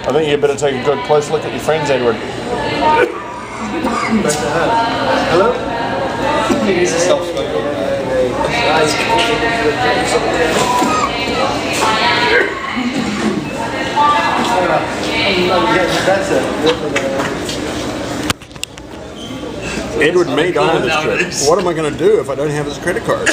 I think you better take a good close look at your friends, Edward. Hello? He's a self-smoker. Edward may die on this trip. What am I going to do if I don't have his credit card?